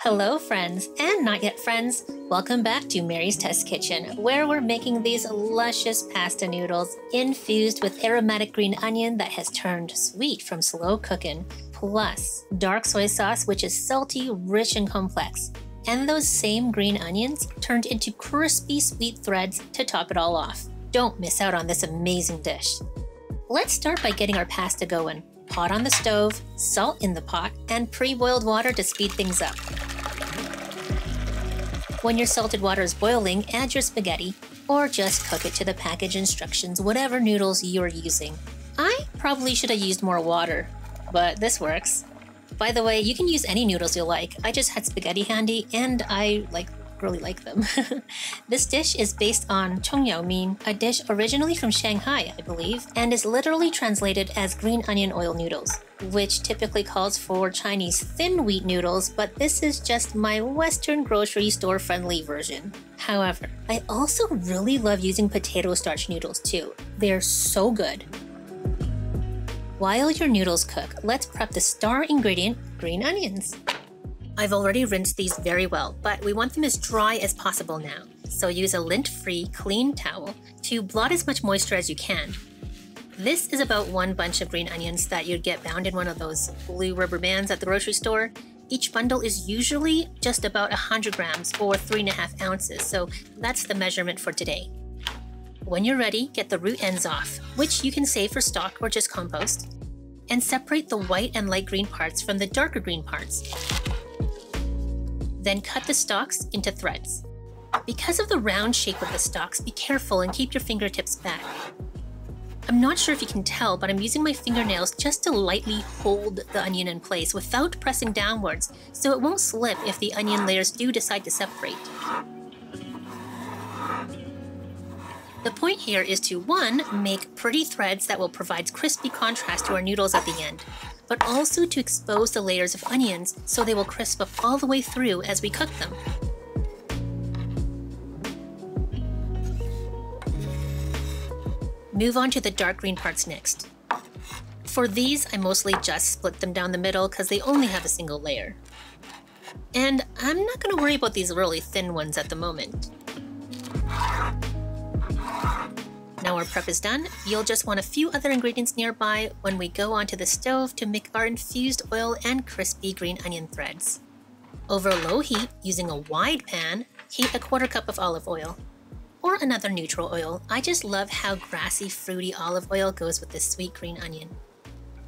Hello friends and not yet friends, welcome back to Mary's Test Kitchen, where we're making these luscious pasta noodles infused with aromatic green onion that has turned sweet from slow cooking, plus dark soy sauce which is salty, rich and complex, and those same green onions turned into crispy sweet threads to top it all off. Don't miss out on this amazing dish. Let's start by getting our pasta going. Pot on the stove, salt in the pot, and pre-boiled water to speed things up. When your salted water is boiling, add your spaghetti, or just cook it to the package instructions, whatever noodles you are using. I probably should have used more water, but this works. By the way, you can use any noodles you like. I just had spaghetti handy, and I really like them. This dish is based on Cong You Mian, a dish originally from Shanghai, I believe, and is literally translated as green onion oil noodles, which typically calls for Chinese thin wheat noodles, but this is just my Western grocery store friendly version. However, I also really love using potato starch noodles too. They're so good. While your noodles cook, let's prep the star ingredient, green onions. I've already rinsed these very well, but we want them as dry as possible now, so use a lint-free, clean towel to blot as much moisture as you can. This is about one bunch of green onions that you'd get bound in one of those blue rubber bands at the grocery store. Each bundle is usually just about 100 grams or 3.5 ounces, so that's the measurement for today. When you're ready, get the root ends off, which you can save for stock or just compost, and separate the white and light green parts from the darker green parts. Then cut the stalks into threads. Because of the round shape of the stalks, be careful and keep your fingertips back. I'm not sure if you can tell, but I'm using my fingernails just to lightly hold the onion in place without pressing downwards, so it won't slip if the onion layers do decide to separate. The point here is to 1. Make pretty threads that will provide crispy contrast to our noodles at the end, but also to expose the layers of onions so they will crisp up all the way through as we cook them. Move on to the dark green parts next. For these, I mostly just split them down the middle because they only have a single layer. And I'm not going to worry about these really thin ones at the moment. Now our prep is done, you'll just want a few other ingredients nearby when we go onto the stove to make our infused oil and crispy green onion threads. Over low heat, using a wide pan, heat a 1/4 cup of olive oil. Or another neutral oil. I just love how grassy, fruity olive oil goes with this sweet green onion.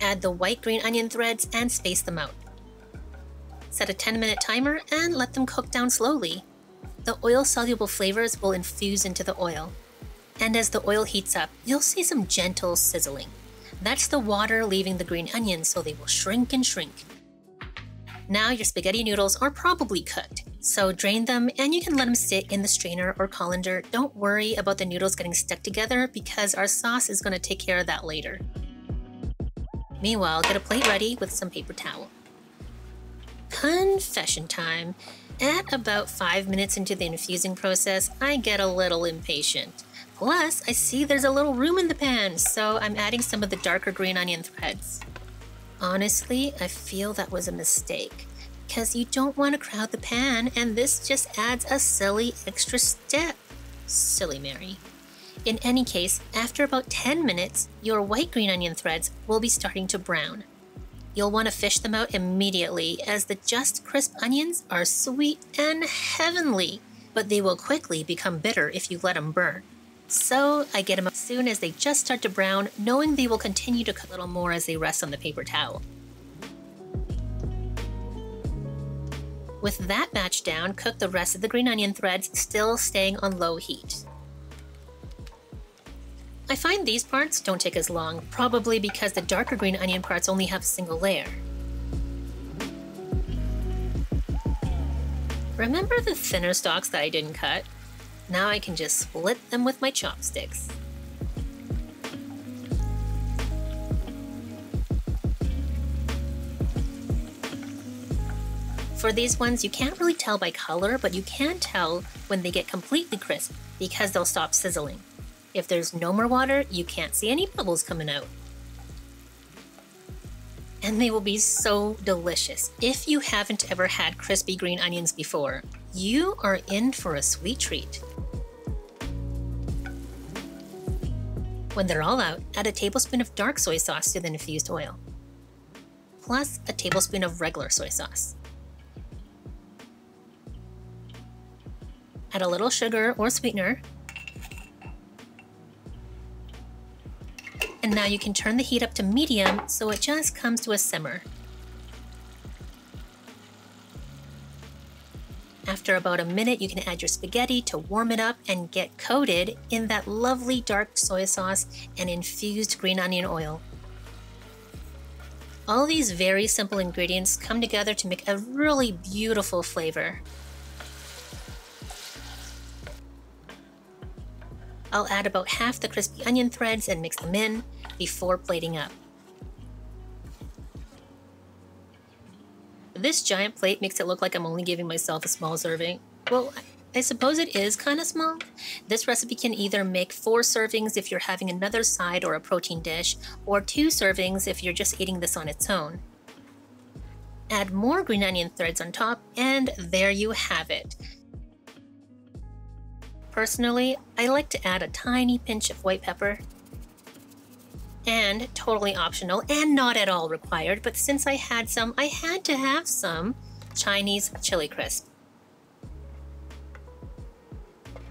Add the white green onion threads and space them out. Set a 10-minute timer and let them cook down slowly. The oil-soluble flavors will infuse into the oil. And as the oil heats up, you'll see some gentle sizzling. That's the water leaving the green onions, so they will shrink and shrink. Now your spaghetti noodles are probably cooked, so drain them and you can let them sit in the strainer or colander. Don't worry about the noodles getting stuck together because our sauce is going to take care of that later. Meanwhile, get a plate ready with some paper towel. Confession time. At about 5 minutes into the infusing process, I get a little impatient. Plus, I see there's a little room in the pan, so I'm adding some of the darker green onion threads. Honestly, I feel that was a mistake, because you don't want to crowd the pan, and this just adds a silly extra step. Silly Mary. In any case, after about 10 minutes, your white green onion threads will be starting to brown. You'll want to fish them out immediately, as the just crisp onions are sweet and heavenly, but they will quickly become bitter if you let them burn. So I get them as soon as they just start to brown, knowing they will continue to cook a little more as they rest on the paper towel. With that batch down, cook the rest of the green onion threads, still staying on low heat. I find these parts don't take as long, probably because the darker green onion parts only have a single layer. Remember the thinner stalks that I didn't cut? Now I can just split them with my chopsticks. For these ones, you can't really tell by color, but you can tell when they get completely crisp because they'll stop sizzling. If there's no more water, you can't see any bubbles coming out. and they will be so delicious. If you haven't ever had crispy green onions before, you are in for a sweet treat. When they're all out, add a tablespoon of dark soy sauce to the infused oil, plus a tablespoon of regular soy sauce. Add a little sugar or sweetener, and now you can turn the heat up to medium so it just comes to a simmer. After about a minute, you can add your spaghetti to warm it up and get coated in that lovely dark soy sauce and infused green onion oil. All these very simple ingredients come together to make a really beautiful flavor. I'll add about half the crispy onion threads and mix them in before plating up. This giant plate makes it look like I'm only giving myself a small serving. Well, I suppose it is kind of small. This recipe can either make 4 servings if you're having another side or a protein dish, or 2 servings if you're just eating this on its own. Add more green onion threads on top, and there you have it. Personally, I like to add a tiny pinch of white pepper. And totally optional and not at all required, but since I had some, I had to have some Chinese chili crisp.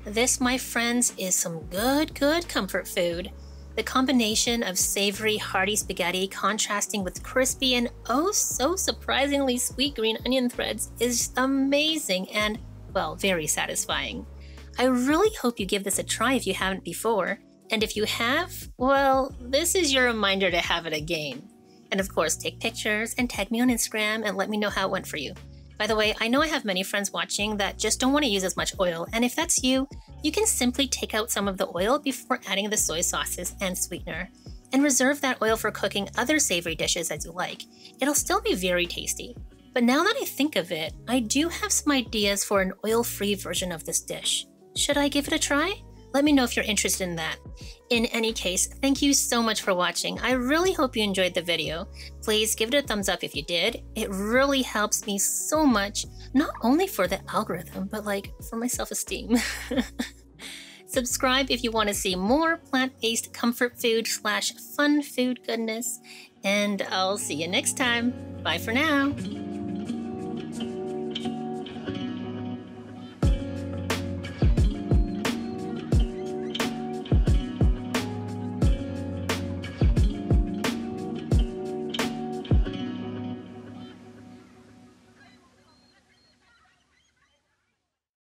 This, my friends, is some good comfort food. The combination of savory, hearty spaghetti contrasting with crispy and oh so surprisingly sweet green onion threads is amazing and, well, very satisfying. I really hope you give this a try if you haven't before. And if you have, well, this is your reminder to have it again. And of course, take pictures and tag me on Instagram and let me know how it went for you. By the way, I know I have many friends watching that just don't want to use as much oil, and if that's you, you can simply take out some of the oil before adding the soy sauces and sweetener, and reserve that oil for cooking other savory dishes as you like. It'll still be very tasty. But now that I think of it, I do have some ideas for an oil-free version of this dish. Should I give it a try? Let me know if you're interested in that. In any case, thank you so much for watching. I really hope you enjoyed the video. Please give it a thumbs up if you did. It really helps me so much, not only for the algorithm, but like for my self-esteem. Subscribe if you want to see more plant-based comfort food / fun food goodness. And I'll see you next time. Bye for now.